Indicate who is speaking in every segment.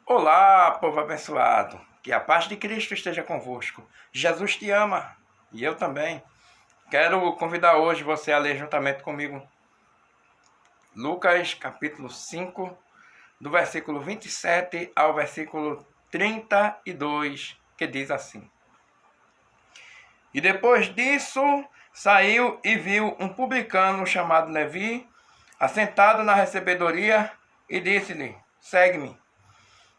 Speaker 1: Olá, povo abençoado. Que a paz de Cristo esteja convosco. Jesus te ama e eu também. Quero convidar hoje você a ler juntamente comigo Lucas capítulo 5, do versículo 27 ao versículo 32, que diz assim: E depois disso saiu e viu um publicano chamado Levi, assentado na recebedoria, e disse-lhe: Segue-me.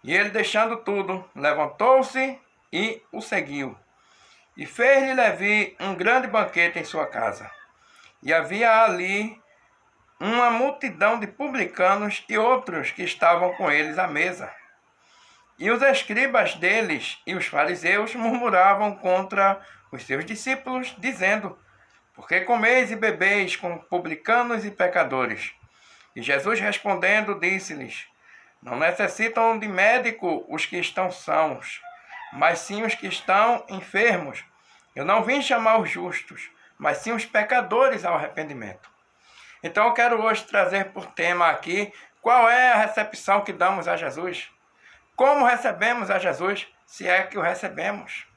Speaker 1: E ele, deixando tudo, levantou-se e o seguiu. E fez-lhe Levi um grande banquete em sua casa. E havia ali uma multidão de publicanos e outros que estavam com eles à mesa. E os escribas deles e os fariseus murmuravam contra os seus discípulos, dizendo: Por que comeis e bebeis com publicanos e pecadores? E Jesus respondendo, disse-lhes: Não necessitam de médico os que estão sãos, mas sim os que estão enfermos. Eu não vim chamar os justos, mas sim os pecadores ao arrependimento. Então eu quero hoje trazer por tema aqui qual é a recepção que damos a Jesus. Como recebemos a Jesus, se é que o recebemos.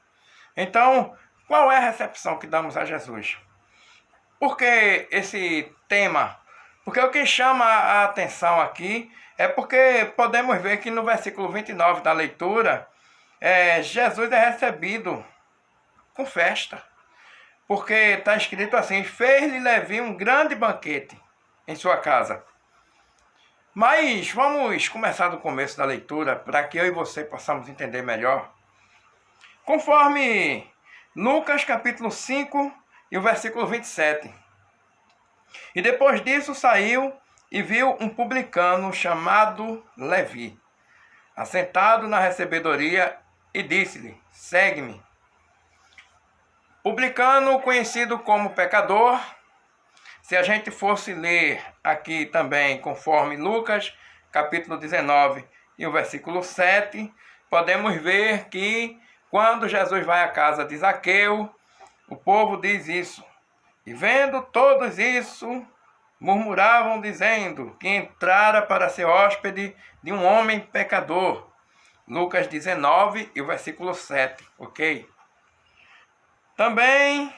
Speaker 1: Então, qual é a recepção que damos a Jesus? Por que esse tema? Porque o que chama a atenção aqui é porque podemos ver que no versículo 29 da leitura, Jesus é recebido com festa. Porque está escrito assim: fez-lhe Levi um grande banquete em sua casa. Mas vamos começar do começo da leitura para que eu e você possamos entender melhor. Conforme Lucas capítulo 5 e o versículo 27. E depois disso saiu e viu um publicano chamado Levi, assentado na recebedoria, e disse-lhe: Segue-me. Publicano, conhecido como pecador. Se a gente fosse ler aqui também, conforme Lucas, capítulo 19 e o versículo 7, podemos ver que quando Jesus vai à casa de Zaqueu, o povo diz isso. E vendo todos isso, murmuravam dizendo que entrara para ser hóspede de um homem pecador. Lucas 19 e o versículo 7, ok? Também,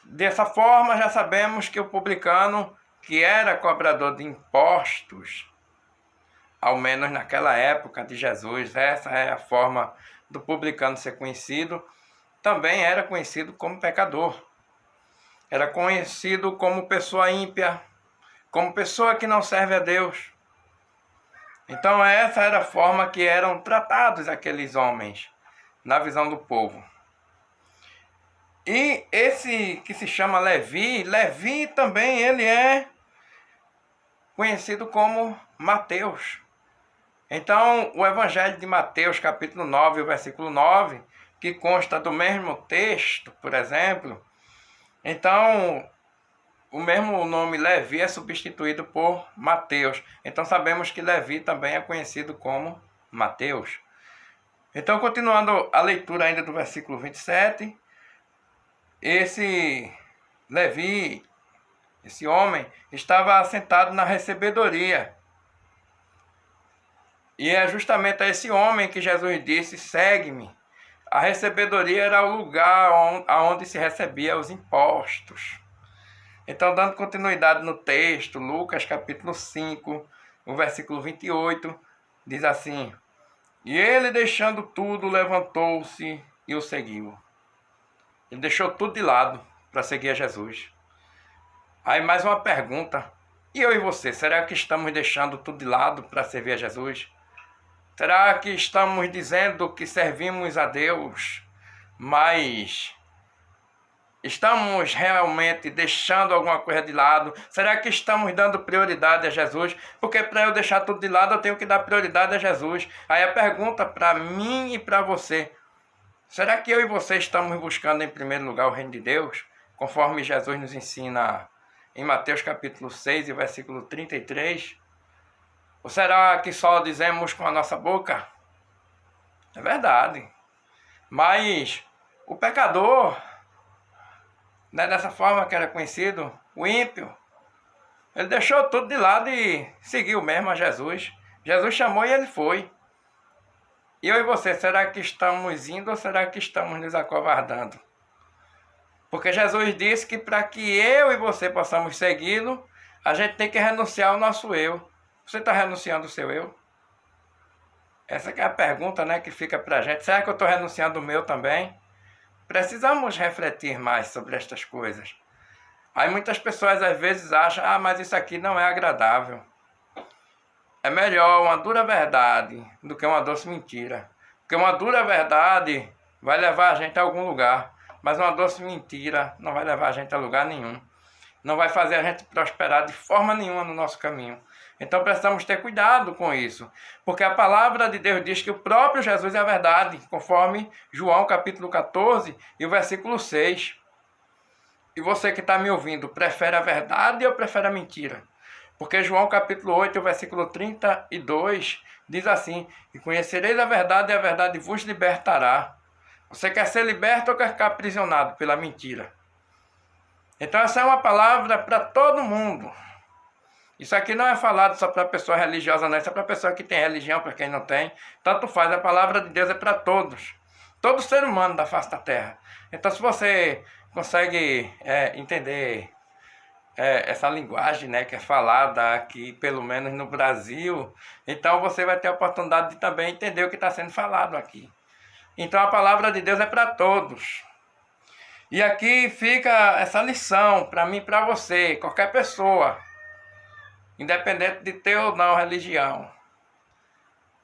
Speaker 1: dessa forma, já sabemos que o publicano, que era cobrador de impostos, ao menos naquela época de Jesus, essa é a forma do publicano ser conhecido, também era conhecido como pecador. Era conhecido como pessoa ímpia, como pessoa que não serve a Deus. Então essa era a forma que eram tratados aqueles homens, na visão do povo. E esse que se chama Levi, Levi também ele é conhecido como Mateus. Então o Evangelho de Mateus, capítulo 9, versículo 9, que consta do mesmo texto, por exemplo, então o mesmo nome Levi é substituído por Mateus. Então sabemos que Levi também é conhecido como Mateus. Então, continuando a leitura ainda do versículo 27, esse Levi, esse homem, estava assentado na recebedoria. E é justamente a esse homem que Jesus disse: Segue-me. A recebedoria era o lugar onde se recebia os impostos. Então, dando continuidade no texto, Lucas capítulo 5, o versículo 28, diz assim: E ele, deixando tudo, levantou-se e o seguiu. Ele deixou tudo de lado para seguir a Jesus. Aí mais uma pergunta: e eu e você, será que estamos deixando tudo de lado para servir a Jesus? Será que estamos dizendo que servimos a Deus, mas estamos realmente deixando alguma coisa de lado? Será que estamos dando prioridade a Jesus? Porque para eu deixar tudo de lado, eu tenho que dar prioridade a Jesus. Aí a pergunta para mim e para você: será que eu e você estamos buscando em primeiro lugar o reino de Deus? Conforme Jesus nos ensina em Mateus capítulo 6 e versículo 33. Ou será que só dizemos com a nossa boca? É verdade. Mas o pecador, né, dessa forma que era conhecido, o ímpio, ele deixou tudo de lado e seguiu mesmo a Jesus. Jesus chamou e ele foi. E eu e você, será que estamos indo ou será que estamos nos acovardando? Porque Jesus disse que para que eu e você possamos segui-lo, a gente tem que renunciar ao nosso eu. Você está renunciando ao seu eu? Essa que é a pergunta, né, que fica para a gente. Será que eu estou renunciando ao meu também? Precisamos refletir mais sobre estas coisas. Aí muitas pessoas às vezes acham, mas isso aqui não é agradável. É melhor uma dura verdade do que uma doce mentira. Porque uma dura verdade vai levar a gente a algum lugar, mas uma doce mentira não vai levar a gente a lugar nenhum. Não vai fazer a gente prosperar de forma nenhuma no nosso caminho. Então precisamos ter cuidado com isso. Porque a palavra de Deus diz que o próprio Jesus é a verdade, conforme João capítulo 14 e o versículo 6. E você que está me ouvindo, prefere a verdade ou prefere a mentira? Porque João capítulo 8, versículo 32, diz assim: e conhecereis a verdade e a verdade vos libertará. Você quer ser liberto ou quer ficar aprisionado pela mentira? Então essa é uma palavra para todo mundo. Isso aqui não é falado só para pessoa religiosa, não. Isso é para pessoa que tem religião, para quem não tem. Tanto faz, a palavra de Deus é para todos. Todo ser humano da face da terra. Então se você consegue entender essa linguagem, né, que é falada aqui, pelo menos no Brasil, então você vai ter a oportunidade de também entender o que está sendo falado aqui. Então a palavra de Deus é para todos. E aqui fica essa lição para mim e para você, qualquer pessoa, independente de ter ou não religião.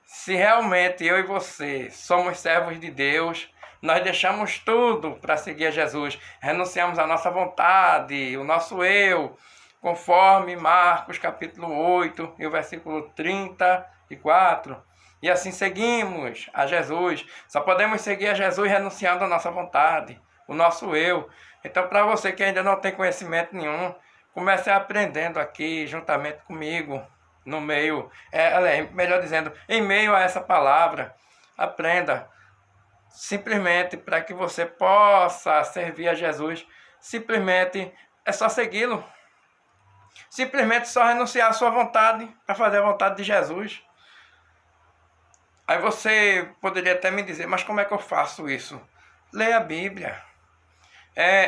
Speaker 1: Se realmente eu e você somos servos de Deus, nós deixamos tudo para seguir a Jesus, renunciamos à nossa vontade, o nosso eu, conforme Marcos capítulo 8 e o versículo 34. E assim seguimos a Jesus. Só podemos seguir a Jesus renunciando à nossa vontade, o nosso eu. Então, para você que ainda não tem conhecimento nenhum, comece aprendendo aqui juntamente comigo, no meio, melhor dizendo, em meio a essa palavra. Aprenda. Simplesmente para que você possa servir a Jesus, simplesmente é só segui-lo. Simplesmente só renunciar à sua vontade para fazer a vontade de Jesus. Aí você poderia até me dizer, mas como é que eu faço isso? Leia a Bíblia.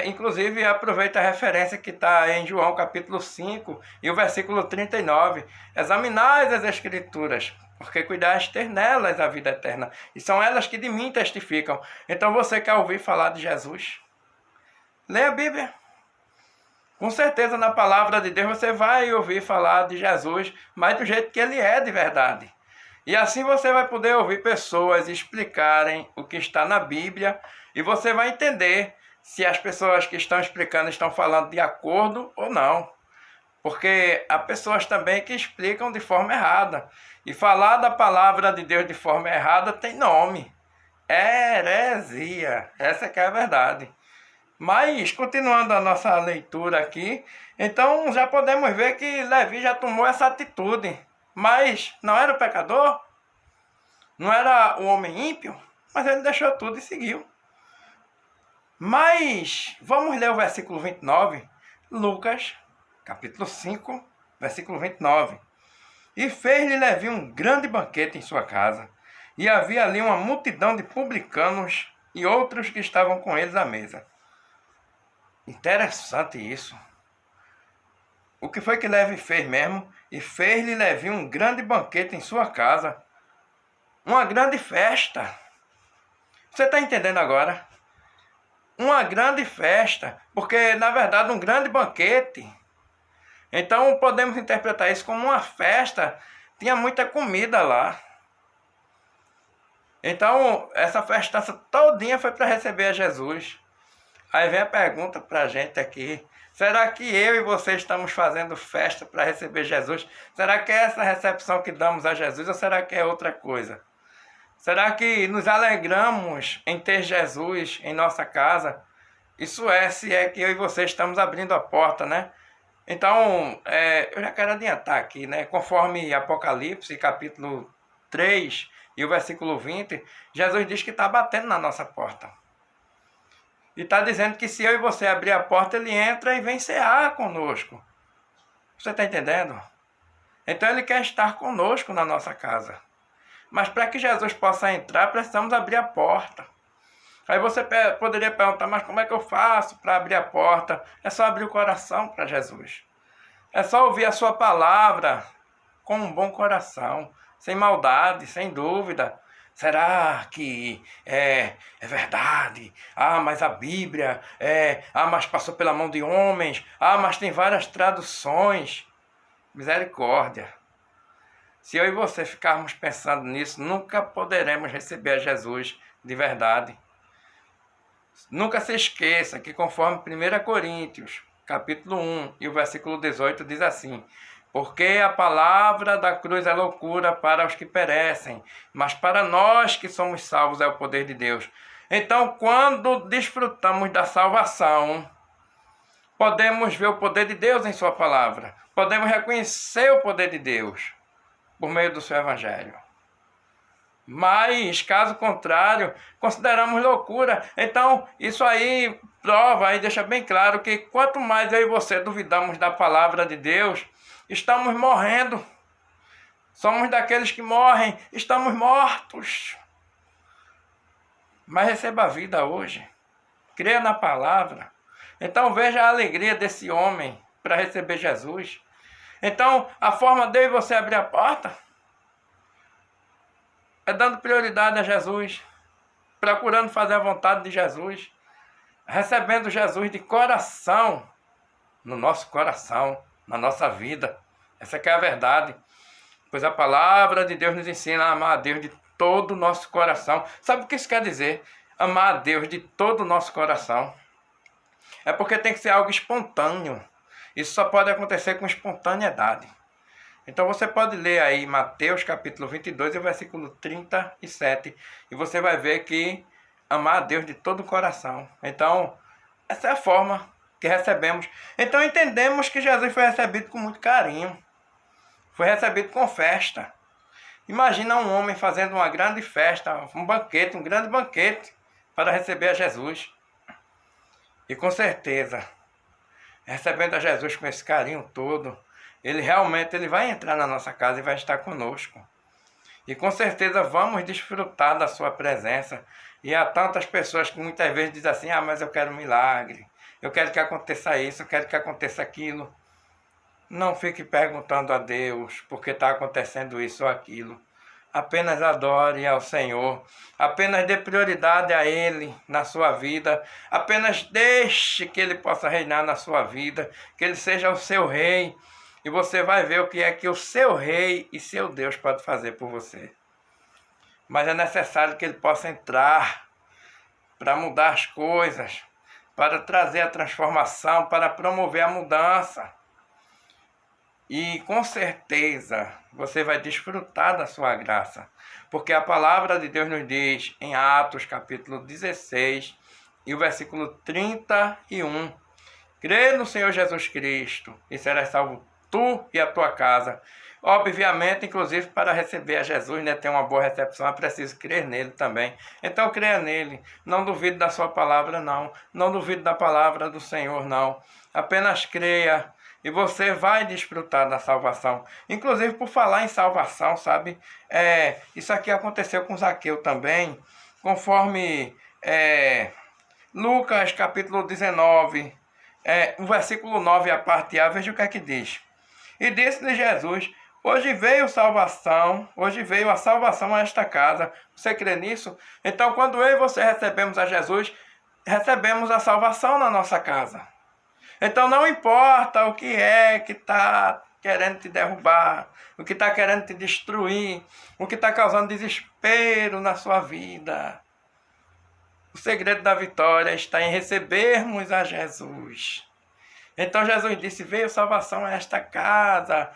Speaker 1: Inclusive, aproveita a referência que está em João capítulo 5 e o versículo 39. Examinai as Escrituras, porque cuidaste ter nelas a vida eterna, e são elas que de mim testificam. Então você quer ouvir falar de Jesus? Leia a Bíblia. Com certeza na palavra de Deus você vai ouvir falar de Jesus, mas do jeito que ele é de verdade. E assim você vai poder ouvir pessoas explicarem o que está na Bíblia, e você vai entender se as pessoas que estão explicando estão falando de acordo ou não. Porque há pessoas também que explicam de forma errada. E falar da palavra de Deus de forma errada tem nome. Heresia. Essa que é a verdade. Mas, continuando a nossa leitura aqui, então já podemos ver que Levi já tomou essa atitude. Mas não era o pecador? Não era o homem ímpio? Mas ele deixou tudo e seguiu. Mas, vamos ler o versículo 29, Lucas, capítulo 5, versículo 29. E fez-lhe Levi um grande banquete em sua casa, e havia ali uma multidão de publicanos e outros que estavam com eles à mesa. Interessante isso. O que foi que Levi fez mesmo? E fez-lhe Levi um grande banquete em sua casa, uma grande festa. Você está entendendo agora? Uma grande festa, porque na verdade um grande banquete. Então podemos interpretar isso como uma festa, tinha muita comida lá. Então essa festança todinha foi para receber a Jesus. Aí vem a pergunta para a gente aqui, será que eu e você estamos fazendo festa para receber Jesus? Será que é essa recepção que damos a Jesus ou será que é outra coisa? Será que nos alegramos em ter Jesus em nossa casa? Isso se é que eu e você estamos abrindo a porta, né? Então, eu já quero adiantar aqui, né? Conforme Apocalipse, capítulo 3 e o versículo 20, Jesus diz que está batendo na nossa porta. E está dizendo que se eu e você abrir a porta, ele entra e vem cear conosco. Você está entendendo? Então ele quer estar conosco na nossa casa. Mas para que Jesus possa entrar, precisamos abrir a porta. Aí você poderia perguntar, mas como é que eu faço para abrir a porta? É só abrir o coração para Jesus. É só ouvir a sua palavra com um bom coração, sem maldade, sem dúvida. Será que é verdade? Ah, mas a Bíblia, mas passou pela mão de homens. Ah, mas tem várias traduções. Misericórdia. Se eu e você ficarmos pensando nisso, nunca poderemos receber a Jesus de verdade. Nunca se esqueça que conforme 1 Coríntios, capítulo 1 e o versículo 18 diz assim: porque a palavra da cruz é loucura para os que perecem, mas para nós que somos salvos é o poder de Deus. Então, quando desfrutamos da salvação, podemos ver o poder de Deus em sua palavra. Podemos reconhecer o poder de Deus por meio do seu evangelho. Mas, caso contrário, consideramos loucura. Então, isso aí prova e deixa bem claro que quanto mais eu e você duvidamos da palavra de Deus, estamos morrendo. Somos daqueles que morrem, estamos mortos. Mas receba a vida hoje. Creia na palavra. Então veja a alegria desse homem para receber Jesus. Então, a forma de você abrir a porta é dando prioridade a Jesus, procurando fazer a vontade de Jesus, recebendo Jesus de coração, no nosso coração, na nossa vida. Essa que é a verdade. Pois a palavra de Deus nos ensina a amar a Deus de todo o nosso coração. Sabe o que isso quer dizer? Amar a Deus de todo o nosso coração. É porque tem que ser algo espontâneo. Isso só pode acontecer com espontaneidade. Então você pode ler aí Mateus capítulo 22 e o versículo 37. E você vai ver que amar a Deus de todo o coração. Então, essa é a forma que recebemos. Então entendemos que Jesus foi recebido com muito carinho. Foi recebido com festa. Imagina um homem fazendo uma grande festa, um banquete, um grande banquete para receber a Jesus. E com certeza, recebendo a Jesus com esse carinho todo, ele realmente vai entrar na nossa casa e vai estar conosco. E com certeza vamos desfrutar da sua presença. E há tantas pessoas que muitas vezes dizem assim, mas eu quero um milagre. Eu quero que aconteça isso, eu quero que aconteça aquilo. Não fique perguntando a Deus porque está acontecendo isso ou aquilo. Apenas adore ao Senhor. Apenas dê prioridade a Ele na sua vida. Apenas deixe que Ele possa reinar na sua vida. Que Ele seja o seu rei. E você vai ver o que é que o seu rei e seu Deus pode fazer por você. Mas é necessário que ele possa entrar para mudar as coisas, para trazer a transformação, para promover a mudança. E com certeza você vai desfrutar da sua graça. Porque a palavra de Deus nos diz em Atos capítulo 16 e o versículo 31. Crê no Senhor Jesus Cristo e serás salvo tu e a tua casa. Obviamente, inclusive, para receber a Jesus, ter uma boa recepção, é preciso crer nele também. Então, creia nele. Não duvide da sua palavra, não. Não duvide da palavra do Senhor, não. Apenas creia e você vai desfrutar da salvação. Inclusive, por falar em salvação, sabe? Isso aqui aconteceu com Zaqueu também, conforme Lucas, capítulo 19, o versículo 9, a parte A, veja o que é que diz. E disse-lhe Jesus, hoje veio a salvação a esta casa. Você crê nisso? Então, quando eu e você recebemos a Jesus, recebemos a salvação na nossa casa. Então, não importa o que é que está querendo te derrubar, o que está querendo te destruir, o que está causando desespero na sua vida. O segredo da vitória está em recebermos a Jesus. Então Jesus disse, veio salvação a esta casa.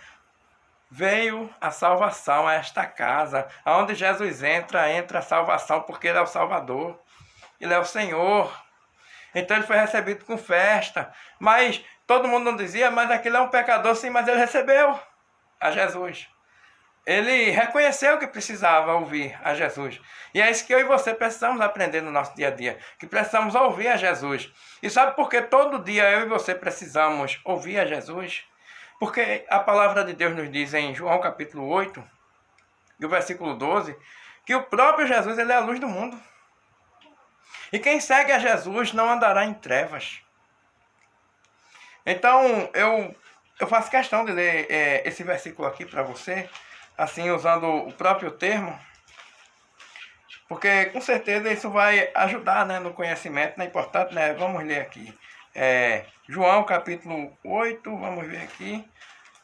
Speaker 1: Veio a salvação a esta casa. Aonde Jesus entra a salvação, porque Ele é o Salvador. Ele é o Senhor. Então Ele foi recebido com festa. Mas todo mundo não dizia, mas aquele é um pecador, sim, mas Ele recebeu a Jesus. Ele reconheceu que precisava ouvir a Jesus. E é isso que eu e você precisamos aprender no nosso dia a dia. Que precisamos ouvir a Jesus. E sabe por que todo dia eu e você precisamos ouvir a Jesus? Porque a palavra de Deus nos diz em João capítulo 8, e o versículo 12, que o próprio Jesus ele é a luz do mundo. E quem segue a Jesus não andará em trevas. Então, eu faço questão de ler esse versículo aqui para você, assim, usando o próprio termo, porque com certeza isso vai ajudar, né, no conhecimento, né? Importante, né? Vamos ler aqui. João capítulo 8, vamos ver aqui,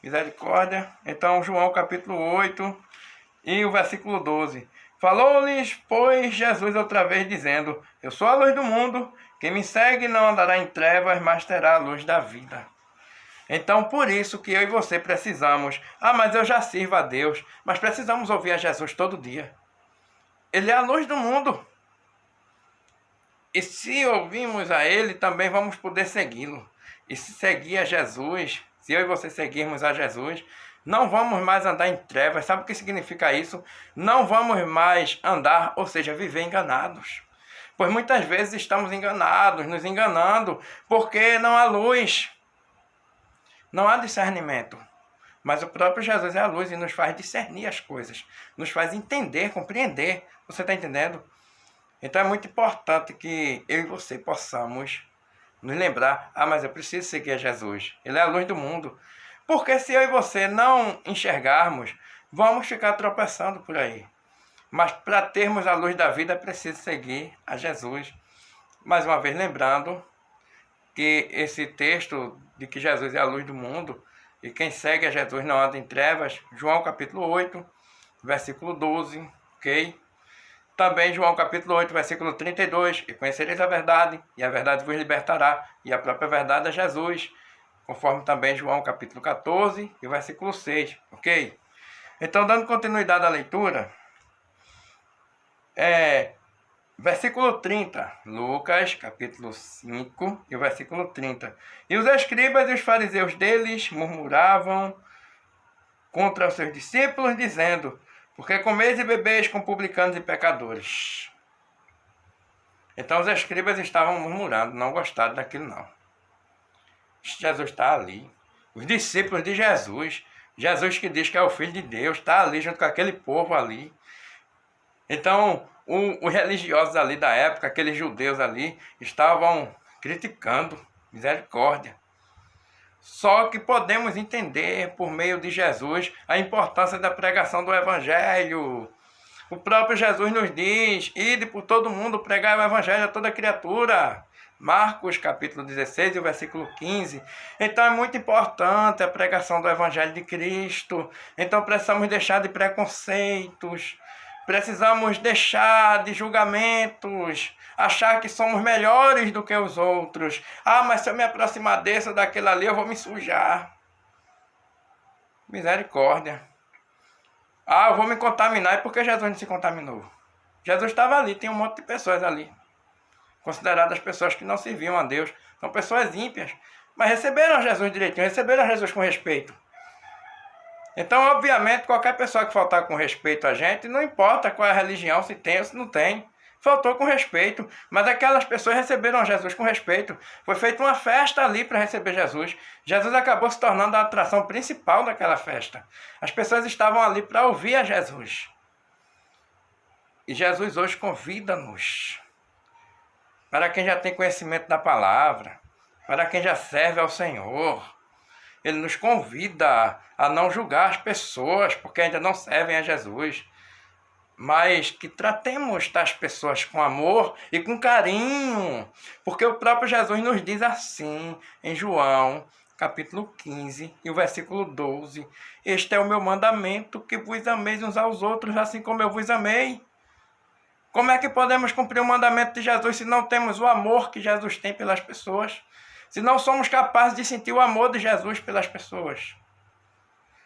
Speaker 1: misericórdia. Então, João capítulo 8 e o versículo 12. Falou-lhes, pois, Jesus outra vez, dizendo: eu sou a luz do mundo, quem me segue não andará em trevas, mas terá a luz da vida. Então, por isso que eu e você precisamos, mas eu já sirvo a Deus, mas precisamos ouvir a Jesus todo dia. Ele é a luz do mundo. E se ouvirmos a Ele, também vamos poder segui-lo. E se seguir a Jesus, se eu e você seguirmos a Jesus, não vamos mais andar em trevas. Sabe o que significa isso? Não vamos mais andar, ou seja, viver enganados. Pois muitas vezes estamos enganados, nos enganando, porque não há luz. Não há discernimento. Mas o próprio Jesus é a luz e nos faz discernir as coisas. Nos faz entender, compreender. Você está entendendo? Então é muito importante que eu e você possamos nos lembrar: mas eu preciso seguir a Jesus. Ele é a luz do mundo. Porque se eu e você não enxergarmos, vamos ficar tropeçando por aí. Mas para termos a luz da vida, é preciso seguir a Jesus. Mais uma vez lembrando que esse texto de que Jesus é a luz do mundo, e quem segue a Jesus não anda em trevas, João capítulo 8, versículo 12, ok? Também João capítulo 8, versículo 32, e conhecereis a verdade vos libertará, e a própria verdade é Jesus, conforme também João capítulo 14 e versículo 6, ok? Então, dando continuidade à leitura, versículo 30, Lucas, capítulo 5, e o versículo 30. E os escribas e os fariseus deles murmuravam contra os seus discípulos, dizendo: porque comeis e bebeis com publicanos e pecadores. Então os escribas estavam murmurando, não gostaram daquilo não. Jesus está ali. Os discípulos de Jesus, Jesus que diz que é o Filho de Deus, está ali junto com aquele povo ali. Então, os religiosos ali da época, aqueles judeus ali, estavam criticando, misericórdia. Só que podemos entender, por meio de Jesus, a importância da pregação do Evangelho. O próprio Jesus nos diz: ide por todo mundo pregar o Evangelho a toda criatura. Marcos capítulo 16 e o versículo 15. Então é muito importante a pregação do Evangelho de Cristo. Então precisamos deixar de preconceitos. Precisamos deixar de julgamentos, achar que somos melhores do que os outros. Mas se eu me aproximar desse ou daquele ali, eu vou me sujar. Misericórdia. Eu vou me contaminar. E por que Jesus não se contaminou? Jesus estava ali, tem um monte de pessoas ali, consideradas pessoas que não serviam a Deus. São pessoas ímpias, mas receberam Jesus direitinho, receberam Jesus com respeito. Então, obviamente, qualquer pessoa que faltar com respeito a gente, não importa qual é a religião, se tem ou se não tem, faltou com respeito. Mas aquelas pessoas receberam Jesus com respeito. Foi feita uma festa ali para receber Jesus. Jesus acabou se tornando a atração principal daquela festa. As pessoas estavam ali para ouvir a Jesus. E Jesus hoje convida-nos, para quem já tem conhecimento da palavra, para quem já serve ao Senhor. Ele nos convida a não julgar as pessoas, porque ainda não servem a Jesus, mas que tratemos tais pessoas com amor e com carinho, porque o próprio Jesus nos diz assim, em João, capítulo 15, e o versículo 12, este é o meu mandamento, que vos ameis uns aos outros, assim como eu vos amei. Como é que podemos cumprir o mandamento de Jesus se não temos o amor que Jesus tem pelas pessoas? Se não somos capazes de sentir o amor de Jesus pelas pessoas?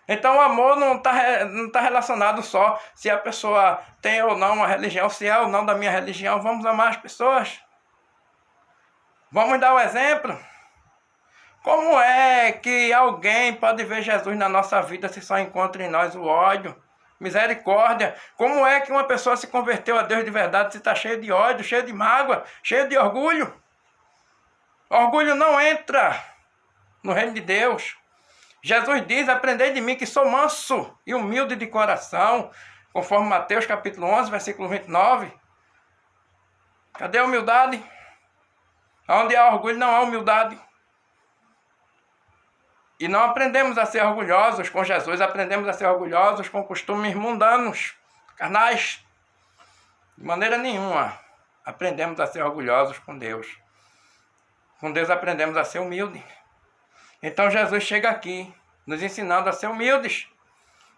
Speaker 1: Então o amor não tá relacionado só se a pessoa tem ou não uma religião, se é ou não da minha religião. Vamos amar as pessoas. Vamos dar o exemplo. Como é que alguém pode ver Jesus na nossa vida se só encontra em nós o ódio? Misericórdia. Como é que uma pessoa se converteu a Deus de verdade se está cheio de ódio, cheio de mágoa, cheio de orgulho? Orgulho não entra no reino de Deus. Jesus diz, aprendei de mim que sou manso e humilde de coração, conforme Mateus capítulo 11, versículo 29. Cadê a humildade? Onde há orgulho não há humildade. E não aprendemos a ser orgulhosos com Jesus, aprendemos a ser orgulhosos com costumes mundanos, carnais. De maneira nenhuma aprendemos a ser orgulhosos com Deus. Com Deus aprendemos a ser humildes. Então Jesus chega aqui, nos ensinando a ser humildes,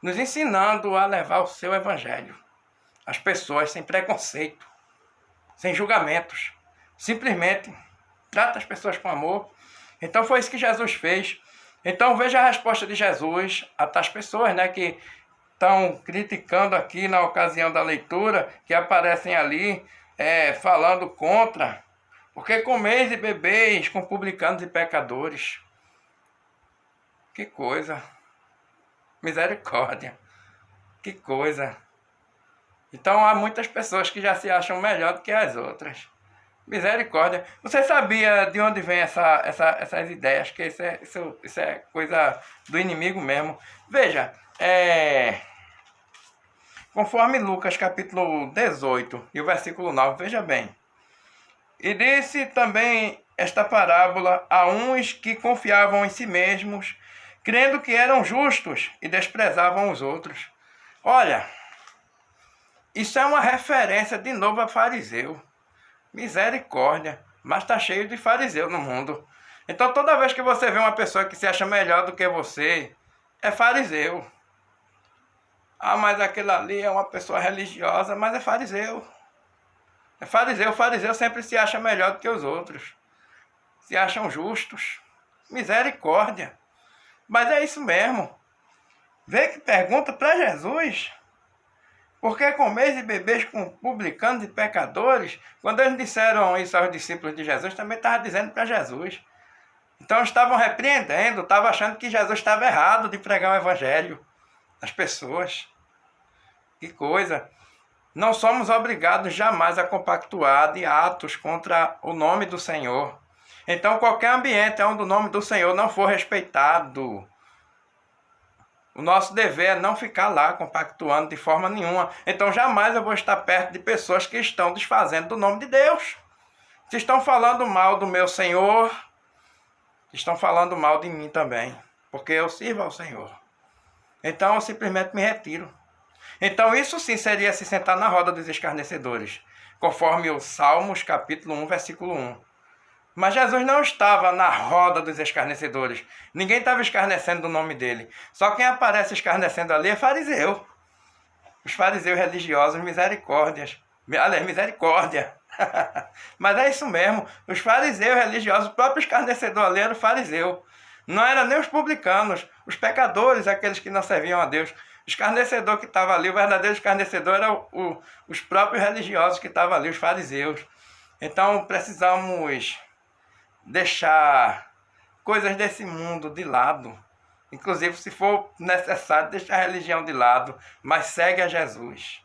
Speaker 1: nos ensinando a levar o seu evangelho às pessoas sem preconceito, sem julgamentos. Simplesmente trata as pessoas com amor. Então foi isso que Jesus fez. Então veja a resposta de Jesus a tais pessoas, né, que estão criticando aqui na ocasião da leitura, que aparecem ali falando contra. Porque comeis e bebeis com publicanos e pecadores. Que coisa. Misericórdia. Que coisa. Então há muitas pessoas que já se acham melhor do que as outras. Misericórdia. Você sabia de onde vem essas ideias? Que isso é coisa do inimigo mesmo. Veja, conforme Lucas capítulo 18 e o versículo 9, veja bem. E disse também esta parábola a uns que confiavam em si mesmos, crendo que eram justos e desprezavam os outros. Olha, isso é uma referência de novo a fariseu. Misericórdia, mas está cheio de fariseu no mundo. Então toda vez que você vê uma pessoa que se acha melhor do que você, é fariseu. Ah, mas aquele ali é uma pessoa religiosa, mas é fariseu. É fariseu. O fariseu sempre se acha melhor do que os outros. Se acham justos. Misericórdia. Mas é isso mesmo. Vê que pergunta para Jesus. Por que comeis e bebeis com publicanos e pecadores? Quando eles disseram isso aos discípulos de Jesus, também estava dizendo para Jesus. Então estavam repreendendo, estavam achando que Jesus estava errado de pregar o evangelho às pessoas. Que coisa. Não somos obrigados jamais a compactuar de atos contra o nome do Senhor. Então qualquer ambiente onde o nome do Senhor não for respeitado, o nosso dever é não ficar lá compactuando de forma nenhuma. Então jamais eu vou estar perto de pessoas que estão desfazendo do nome de Deus. Se estão falando mal do meu Senhor, estão falando mal de mim também, porque eu sirvo ao Senhor. Então eu simplesmente me retiro. Então isso sim seria se sentar na roda dos escarnecedores, conforme o Salmos capítulo 1, versículo 1. Mas Jesus não estava na roda dos escarnecedores. Ninguém estava escarnecendo do nome dele. Só quem aparece escarnecendo ali é fariseu. Os fariseus religiosos, misericórdia. Mas é isso mesmo. Os fariseus religiosos, o próprio escarnecedor ali era o fariseu. Não era nem os publicanos, os pecadores, aqueles que não serviam a Deus. O escarnecedor que estava ali, o verdadeiro escarnecedor era os próprios religiosos que estavam ali, os fariseus. Então precisamos deixar coisas desse mundo de lado. Inclusive, se for necessário, deixar a religião de lado, mas segue a Jesus.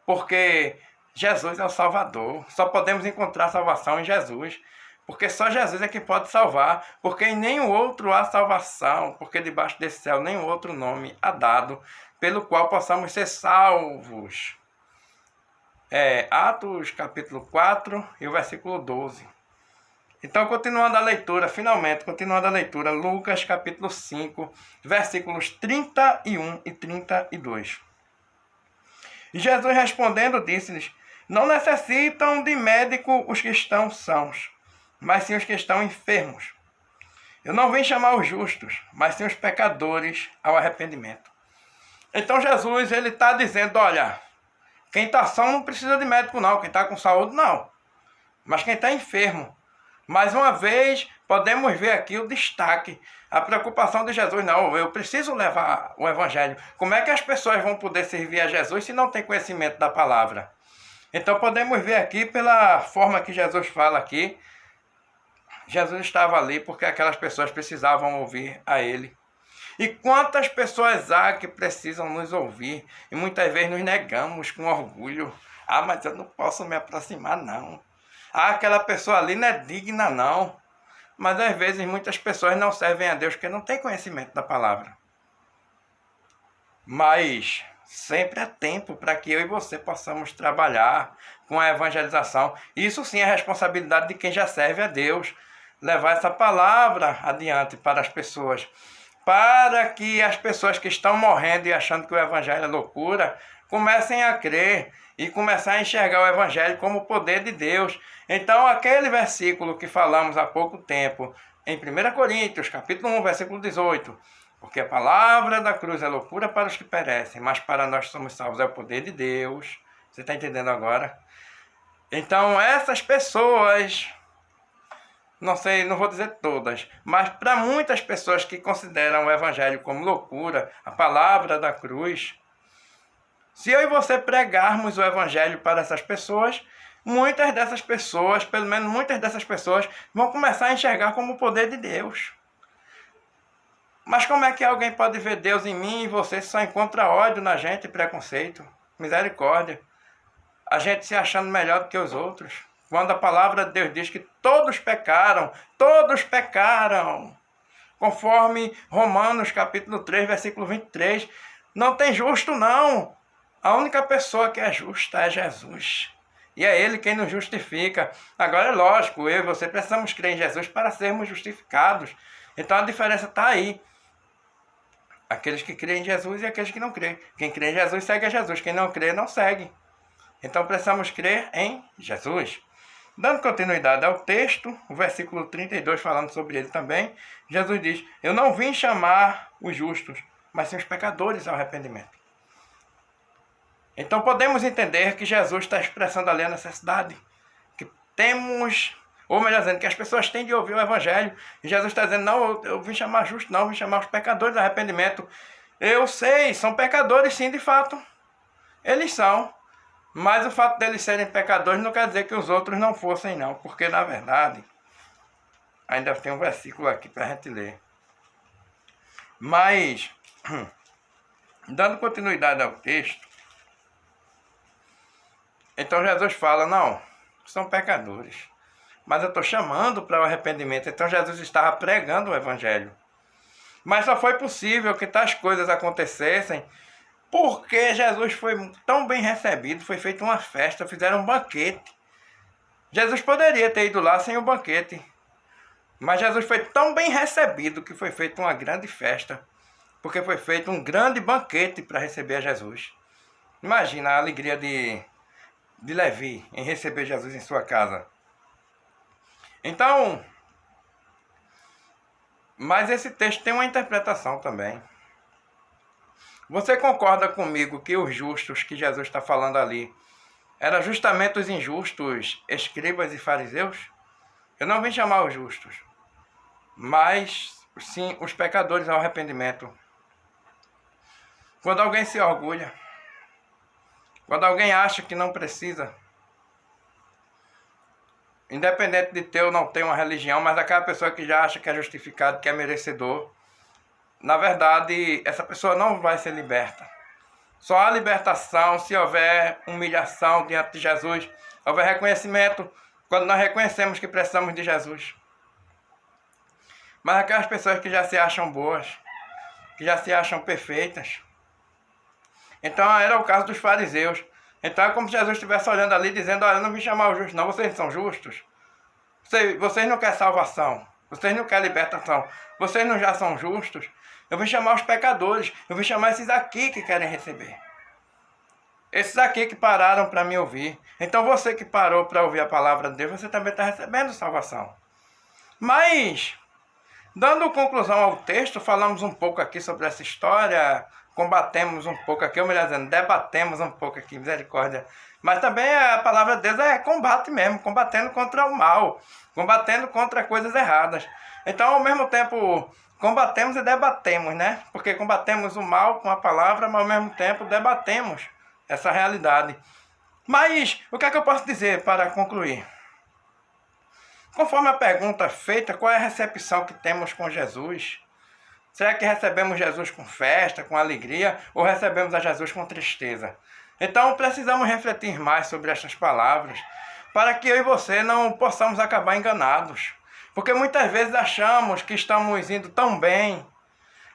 Speaker 1: Porque Jesus é o Salvador. Só podemos encontrar salvação em Jesus. Porque só Jesus é que pode salvar. Porque em nenhum outro há salvação. Porque debaixo desse céu nenhum outro nome há dado, pelo qual possamos ser salvos. Atos capítulo 4 e o versículo 12. Então, continuando a leitura, Lucas capítulo 5, versículos 31 e 32. E Jesus respondendo disse-lhes, não necessitam de médico os que estão sãos, mas sim os que estão enfermos. Eu não vim chamar os justos, mas sim os pecadores ao arrependimento. Então Jesus ele está dizendo, olha, quem está são não precisa de médico não, quem está com saúde não, mas quem está enfermo. Mais uma vez, podemos ver aqui o destaque, a preocupação de Jesus. Não, eu preciso levar o evangelho. Como é que as pessoas vão poder servir a Jesus se não tem conhecimento da palavra? Então podemos ver aqui pela forma que Jesus fala aqui. Jesus estava ali porque aquelas pessoas precisavam ouvir a ele. E quantas pessoas há que precisam nos ouvir e muitas vezes nos negamos com orgulho. Ah, mas eu não posso me aproximar não. Ah, aquela pessoa ali não é digna não. Mas às vezes muitas pessoas não servem a Deus porque não têm conhecimento da palavra. Mas sempre há tempo para que eu e você possamos trabalhar com a evangelização. Isso sim é responsabilidade de quem já serve a Deus. Levar essa palavra adiante para as pessoas. Para que as pessoas que estão morrendo e achando que o evangelho é loucura, comecem a crer e começar a enxergar o evangelho como o poder de Deus. Então, aquele versículo que falamos há pouco tempo, em 1 Coríntios, capítulo 1, versículo 18, porque a palavra da cruz é loucura para os que perecem, mas para nós que somos salvos é o poder de Deus. Você está entendendo agora? Então, essas pessoas, não sei, não vou dizer todas, mas para muitas pessoas que consideram o evangelho como loucura, a palavra da cruz, se eu e você pregarmos o evangelho para essas pessoas, muitas dessas pessoas, pelo menos muitas dessas pessoas, vão começar a enxergar como o poder de Deus. Mas como é que alguém pode ver Deus em mim e você se só encontra ódio na gente e preconceito? Misericórdia. A gente se achando melhor do que os outros. Quando a palavra de Deus diz que todos pecaram, conforme Romanos capítulo 3, versículo 23, não tem justo não. A única pessoa que é justa é Jesus. E é Ele quem nos justifica. Agora é lógico, eu e você precisamos crer em Jesus para sermos justificados. Então a diferença está aí. Aqueles que creem em Jesus e aqueles que não creem. Quem crê em Jesus segue a Jesus. Quem não crê, não segue. Então precisamos crer em Jesus. Dando continuidade ao texto, o versículo 32 falando sobre ele também, Jesus diz, eu não vim chamar os justos, mas sim os pecadores ao arrependimento. Então podemos entender que Jesus está expressando ali a necessidade que temos, ou melhor dizendo, que as pessoas têm de ouvir o evangelho. E Jesus está dizendo, não, eu vim chamar justos, não, eu vim chamar os pecadores ao arrependimento. Eu sei, são pecadores sim, de fato. Eles são. Mas o fato deles serem pecadores não quer dizer que os outros não fossem, não. Porque, na verdade, ainda tem um versículo aqui para a gente ler. Mas, dando continuidade ao texto, então Jesus fala, não, são pecadores. Mas eu estou chamando para o arrependimento. Então Jesus estava pregando o evangelho. Mas só foi possível que tais coisas acontecessem porque Jesus foi tão bem recebido, foi feita uma festa, fizeram um banquete. Jesus poderia ter ido lá sem o banquete. Mas Jesus foi tão bem recebido que foi feita uma grande festa. Porque foi feito um grande banquete para receber a Jesus. Imagina a alegria de Levi em receber Jesus em sua casa. Então, mas esse texto tem uma interpretação também. Você concorda comigo que os justos que Jesus está falando ali eram justamente os injustos, escribas e fariseus? Eu não vim chamar os justos, mas sim os pecadores ao arrependimento. Quando alguém se orgulha, quando alguém acha que não precisa, independente de ter ou não ter uma religião, mas aquela pessoa que já acha que é justificado, que é merecedor, na verdade, essa pessoa não vai ser liberta. Só há libertação se houver humilhação diante de Jesus, houver reconhecimento, quando nós reconhecemos que precisamos de Jesus. Mas aquelas pessoas que já se acham boas, que já se acham perfeitas. Então era o caso dos fariseus. Então é como se Jesus estivesse olhando ali dizendo, olha, eu não vim chamar os justos, não, vocês não são justos. Vocês não querem salvação, vocês não querem libertação, vocês não já são justos. Eu vim chamar os pecadores, eu vim chamar esses aqui que querem receber. Esses aqui que pararam para me ouvir. Então você que parou para ouvir a palavra de Deus, você também está recebendo salvação. Mas, dando conclusão ao texto, falamos um pouco aqui sobre essa história, combatemos um pouco aqui, ou melhor dizendo, debatemos um pouco aqui, misericórdia. Mas também a palavra de Deus é combate mesmo, combatendo contra o mal, combatendo contra coisas erradas. Então, ao mesmo tempo, combatemos e debatemos, né? Porque combatemos o mal com a palavra, mas ao mesmo tempo debatemos essa realidade. Mas, o que é que eu posso dizer para concluir? Conforme a pergunta feita, qual é a recepção que temos com Jesus? Será que recebemos Jesus com festa, com alegria, ou recebemos a Jesus com tristeza? Então precisamos refletir mais sobre estas palavras, para que eu e você não possamos acabar enganados. Porque muitas vezes achamos que estamos indo tão bem,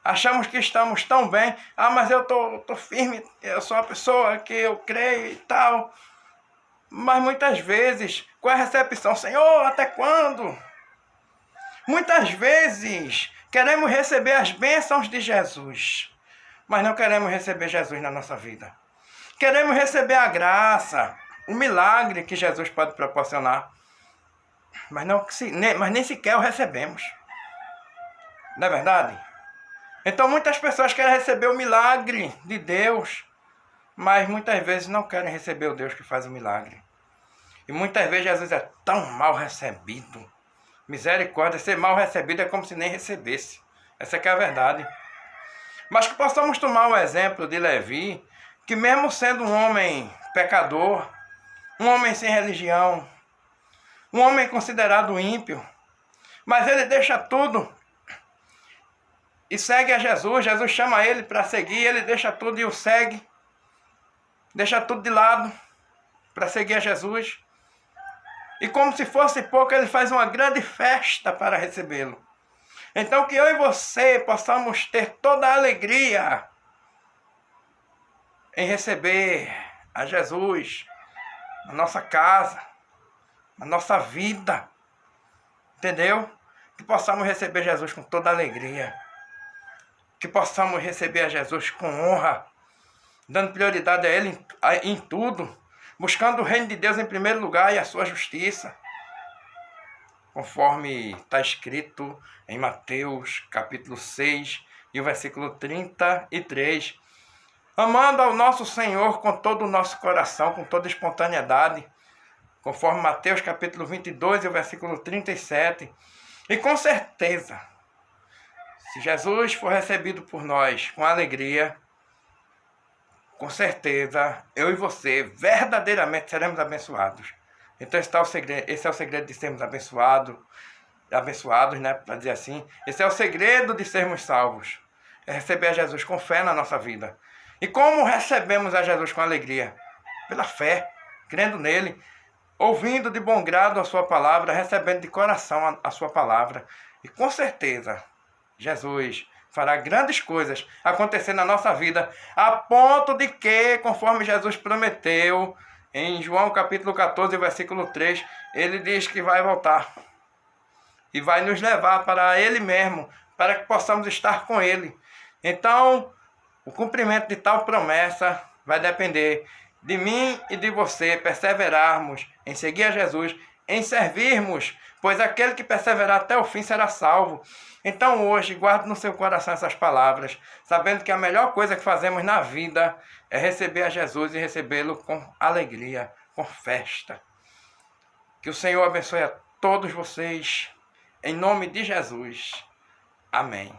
Speaker 1: achamos que estamos tão bem, mas eu tô firme, eu sou uma pessoa que eu creio e tal. Mas muitas vezes, com a recepção, Senhor, até quando? Muitas vezes, queremos receber as bênçãos de Jesus, mas não queremos receber Jesus na nossa vida. Queremos receber a graça, o milagre que Jesus pode proporcionar, mas nem sequer o recebemos. Não é verdade? Então muitas pessoas querem receber o milagre de Deus, mas muitas vezes não querem receber o Deus que faz o milagre. E muitas vezes Jesus é tão mal recebido. Misericórdia, ser mal recebido é como se nem recebesse. Essa que é a verdade. Mas que possamos tomar o exemplo de Levi, que mesmo sendo um homem pecador, um homem sem religião, um homem considerado ímpio, mas ele deixa tudo e segue a Jesus. Jesus chama ele para seguir, ele deixa tudo e o segue. Deixa tudo de lado para seguir a Jesus. E como se fosse pouco, ele faz uma grande festa para recebê-lo. Então que eu e você possamos ter toda a alegria em receber a Jesus na nossa casa, na nossa vida. Entendeu? Que possamos receber Jesus com toda a alegria. Que possamos receber a Jesus com honra, dando prioridade a Ele em tudo, buscando o reino de Deus em primeiro lugar e a sua justiça, conforme está escrito em Mateus capítulo 6 e o versículo 33, amando ao nosso Senhor com todo o nosso coração, com toda espontaneidade, conforme Mateus capítulo 22 e o versículo 37, e com certeza, se Jesus for recebido por nós com alegria, com certeza, eu e você verdadeiramente seremos abençoados. Então esse é o segredo de sermos abençoados, né, para dizer assim. Esse é o segredo de sermos salvos. É receber a Jesus com fé na nossa vida. E como recebemos a Jesus com alegria? Pela fé, crendo nele, ouvindo de bom grado a sua palavra, recebendo de coração a sua palavra. E com certeza, Jesus fará grandes coisas acontecer na nossa vida, a ponto de que, conforme Jesus prometeu, em João capítulo 14, versículo 3, ele diz que vai voltar e vai nos levar para ele mesmo, para que possamos estar com ele. Então, o cumprimento de tal promessa vai depender de mim e de você perseverarmos em seguir a Jesus, em servirmos, pois aquele que perseverar até o fim será salvo. Então hoje, guarde no seu coração essas palavras, sabendo que a melhor coisa que fazemos na vida é receber a Jesus e recebê-lo com alegria, com festa. Que o Senhor abençoe a todos vocês, em nome de Jesus. Amém.